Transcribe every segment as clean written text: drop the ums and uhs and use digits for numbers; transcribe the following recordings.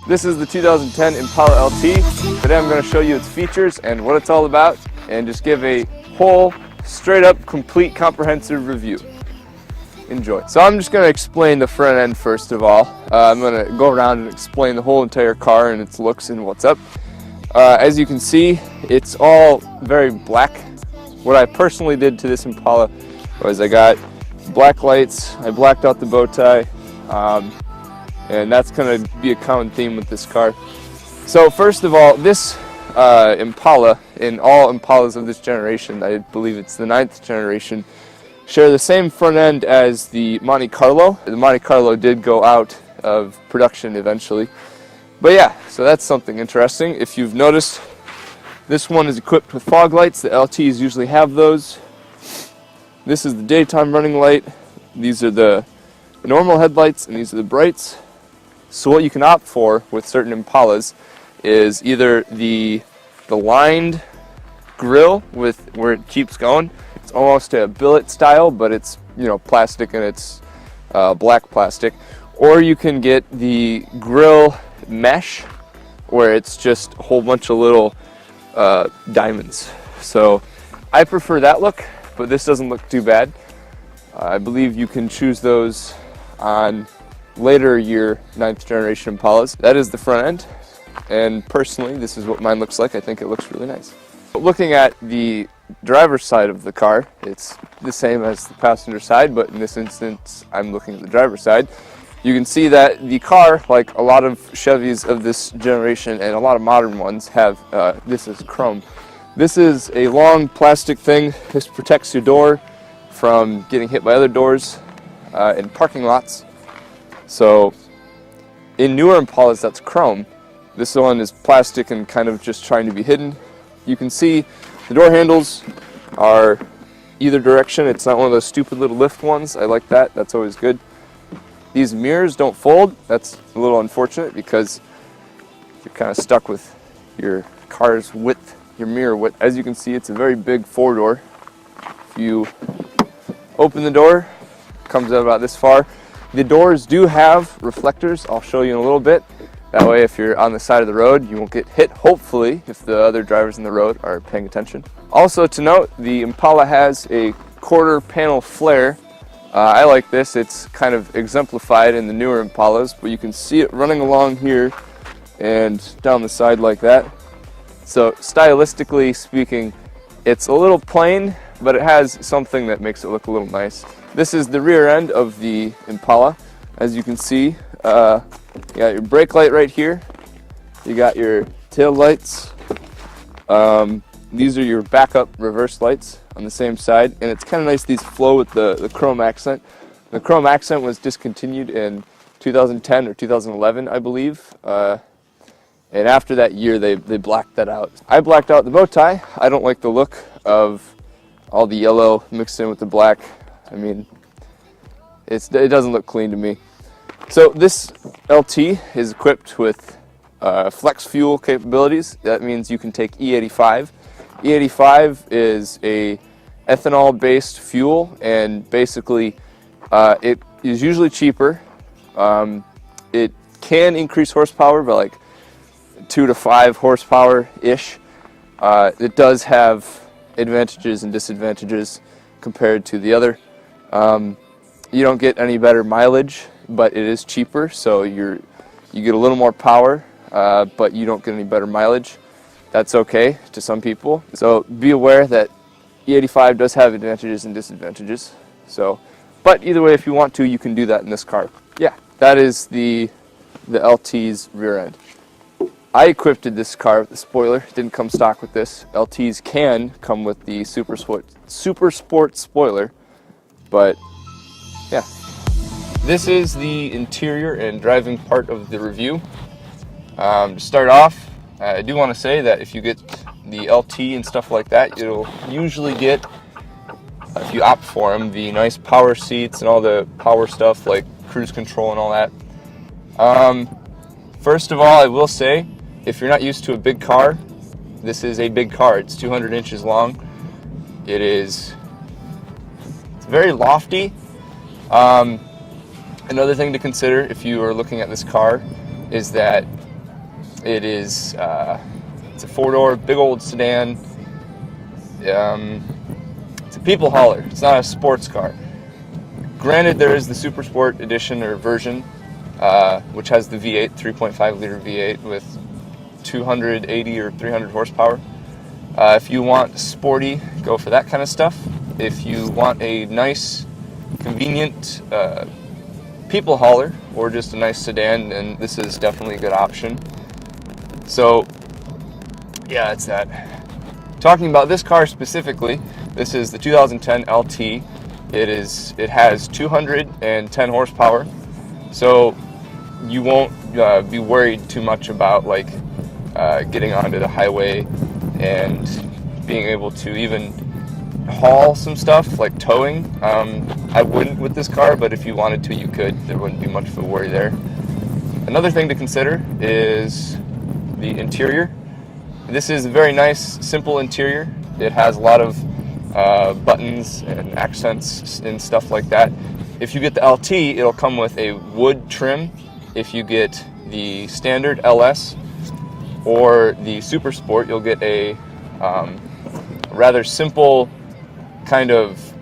This is the 2010 Impala LT. Today I'm going to show you its features and what it's all about, and just give a whole, straight up, complete, comprehensive review. Enjoy. So I'm just going to explain the front end first of all. I'm going to go around and explain the whole entire car and its looks and what's up. As you can see, it's all very black. What I personally did to this Impala was I got black lights, I blacked out the bow tie, and that's going to be a common theme with this car. So first of all, this Impala, and all Impalas of this generation, I believe it's the 9th generation, share the same front end as the Monte Carlo. The Monte Carlo did go out of production eventually. But yeah, so that's something interesting. If you've noticed, this one is equipped with fog lights. The LTs usually have those. This is the daytime running light. These are the normal headlights, and these are the brights. So what you can opt for with certain Impalas is either the lined grille with where it keeps going. It's almost a billet style, but it's, you know, plastic, and it's black plastic. Or you can get the grille mesh, where it's just a whole bunch of little diamonds. So I prefer that look, but this doesn't look too bad. I believe you can choose those on later year 9th generation Impalas. That is the front end, and personally this is what mine looks like. I think it looks really nice. But looking at the driver's side of the car, it's the same as the passenger side, but in this instance I'm looking at the driver's side. You can see that the car, like a lot of Chevys of this generation and a lot of modern ones, have this is chrome. This is a long plastic thing. This protects your door from getting hit by other doors in parking lots. So in newer Impalas, that's chrome. This one is plastic and kind of just trying to be hidden. You can see the door handles are either direction. It's not one of those stupid little lift ones. I like that. That's always good. These mirrors don't fold. That's a little unfortunate because you're kind of stuck with your car's width, your mirror width. As you can see, it's a very big four-door. If you open the door, it comes out about this far. The doors do have reflectors. I'll show you in a little bit. That way, if you're on the side of the road, you won't get hit, hopefully, if the other drivers in the road are paying attention. Also to note, the Impala has a quarter panel flare. I like this. It's kind of exemplified in the newer Impalas, but you can see it running along here and down the side like that. So stylistically speaking, it's a little plain, but it has something that makes it look a little nice. This is the rear end of the Impala. As you can see, you got your brake light right here. You got your tail lights. These are your backup reverse lights on the same side, and it's kind of nice these flow with the chrome accent. The chrome accent was discontinued in 2010 or 2011, I believe. And after that year, they blacked that out. I blacked out the bow tie. I don't like the look of all the yellow mixed in with the black. I mean, it doesn't look clean to me. So this LT is equipped with flex fuel capabilities. That means you can take E85. E85 is a ethanol-based fuel, and basically it is usually cheaper. It can increase horsepower by like 2 to 5 horsepower-ish. It does have advantages and disadvantages compared to the other. You don't get any better mileage, but it is cheaper, so you get a little more power, but you don't get any better mileage. That's okay to some people. So be aware that E85 does have advantages and disadvantages. So, but either way, if you want to, you can do that in this car. Yeah, that is the LT's rear end. I equipped this car with the spoiler. It didn't come stock with this. LTs can come with the Super Sport spoiler, but yeah. This is the interior and driving part of the review. To start off, I do want to say that if you get the LT and stuff like that, you'll usually get, if you opt for them, the nice power seats and all the power stuff like cruise control and all that. First of all, I will say, if you're not used to a big car, this is a big car. It's 200 inches long. It's very lofty. Another thing to consider if you are looking at this car is that It's a four-door, big old sedan. It's a people hauler. It's not a sports car. Granted, there is the Super Sport edition or version, which has the V8, 3.5 liter V8 with 280 or 300 horsepower. If you want sporty, go for that kind of stuff. If you want a nice, convenient people hauler or just a nice sedan, then this is definitely a good option. So, yeah, it's that. Talking about this car specifically, this is the 2010 LT. It has 210 horsepower, so you won't be worried too much about like getting onto the highway and being able to even haul some stuff like towing. I wouldn't with this car, but if you wanted to, you could. There wouldn't be much of a worry there. Another thing to consider is the interior. This is a very nice, simple interior. It has a lot of buttons and accents and stuff like that. If you get the LT, it'll come with a wood trim. If you get the standard LS or the Super Sport, you'll get a rather simple kind of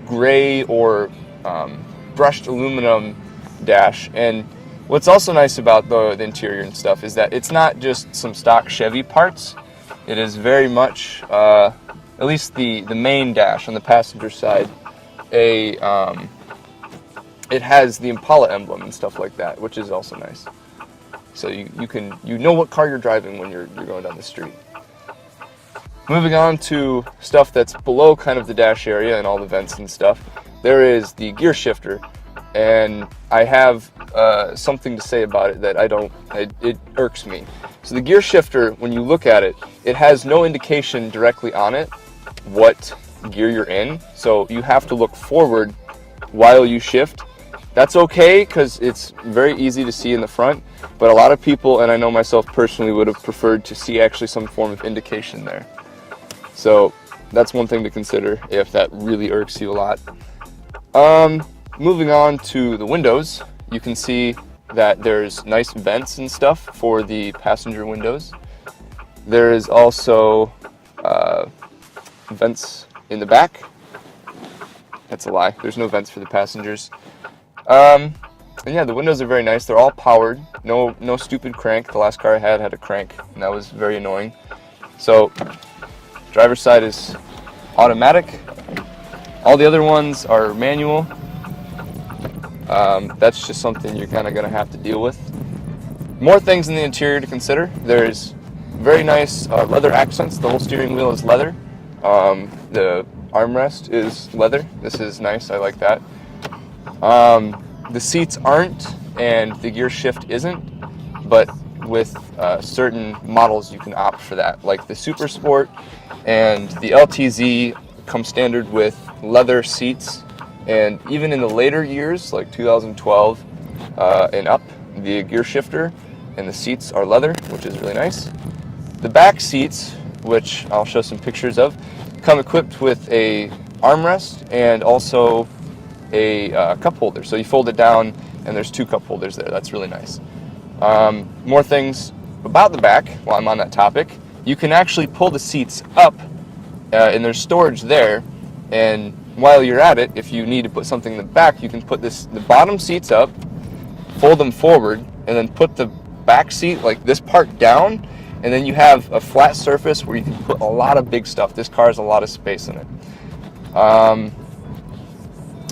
gray or brushed aluminum dash. And what's also nice about the interior and stuff is that it's not just some stock Chevy parts. It is very much, at least the main dash on the passenger side, it has the Impala emblem and stuff like that, which is also nice. So you know what car you're driving when you're going down the street. Moving on to stuff that's below kind of the dash area and all the vents and stuff, there is the gear shifter, and I have something to say about it that it irks me. So the gear shifter, when you look at it, it has no indication directly on it what gear you're in, so you have to look forward while you shift. That's okay because it's very easy to see in the front, but a lot of people, and I know myself personally, would have preferred to see actually some form of indication there. So that's one thing to consider if that really irks you a lot. Moving on to the windows, you can see that there's nice vents and stuff for the passenger windows. There is also vents in the back. That's a lie. There's no vents for the passengers. And yeah, the windows are very nice. They're all powered. No stupid crank. The last car I had a crank, and that was very annoying. So, driver's side is automatic. All the other ones are manual. That's just something you're kind of going to have to deal with. More things in the interior to consider. There's very nice leather accents. The whole steering wheel is leather. The armrest is leather. This is nice. I like that. The seats aren't, and the gear shift isn't, but with certain models you can opt for that. Like the Super Sport and the LTZ come standard with leather seats, and even in the later years, like 2012 and up, the gear shifter and the seats are leather, which is really nice. The back seats, which I'll show some pictures of, come equipped with a armrest and also a cup holder. So you fold it down and there's two cup holders there. That's really nice. More things about the back while I'm on that topic. You can actually pull the seats up and there's storage there, and while you're at it, if you need to put something in the back, you can put the bottom seats up, fold them forward, and then put the back seat, like this part, down, and then you have a flat surface where you can put a lot of big stuff. This car has a lot of space in it.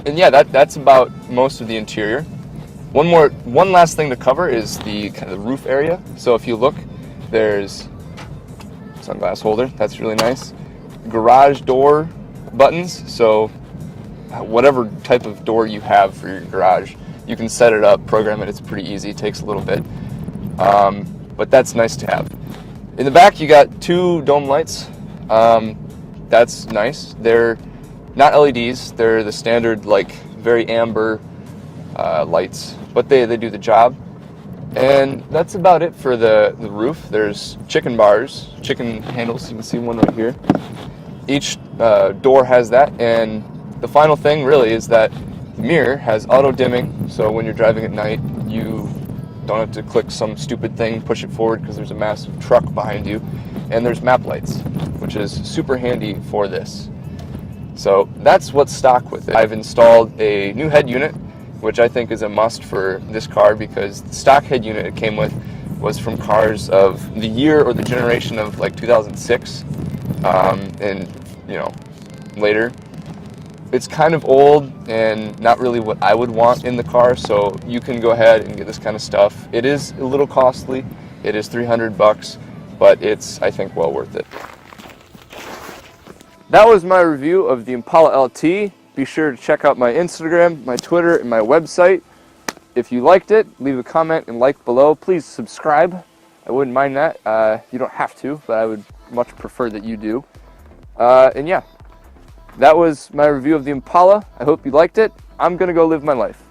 And yeah, that's about most of the interior. One last thing to cover is the kind of roof area. So if you look, there's sunglass holder. That's really nice. Garage door buttons. So whatever type of door you have for your garage, you can set it up, program it. It's pretty easy. It takes a little bit, but that's nice to have. In the back, you got two dome lights. That's nice. They're not LEDs. They're the standard, like, very amber lights, but they do the job. And that's about it for the roof. There's chicken bars, chicken handles. You can see one right here. Each door has that. And the final thing really is that the mirror has auto dimming. So when you're driving at night, you Don't have to click some stupid thing, push it forward because there's a massive truck behind you. And there's map lights, which is super handy for this. So that's what's stock with it. I've installed a new head unit, which I think is a must for this car, because the stock head unit it came with was from cars of the year or the generation of like 2006 and later. It's kind of old and not really what I would want in the car, so you can go ahead and get this kind of stuff. It is a little costly. It is $300, but it's, I think, well worth it. That was my review of the Impala LT. Be sure to check out my Instagram, my Twitter, and my website. If you liked it, leave a comment and like below. Please subscribe. I wouldn't mind that. You don't have to, but I would much prefer that you do. And yeah, that was my review of the Impala. I hope you liked it. I'm going to go live my life.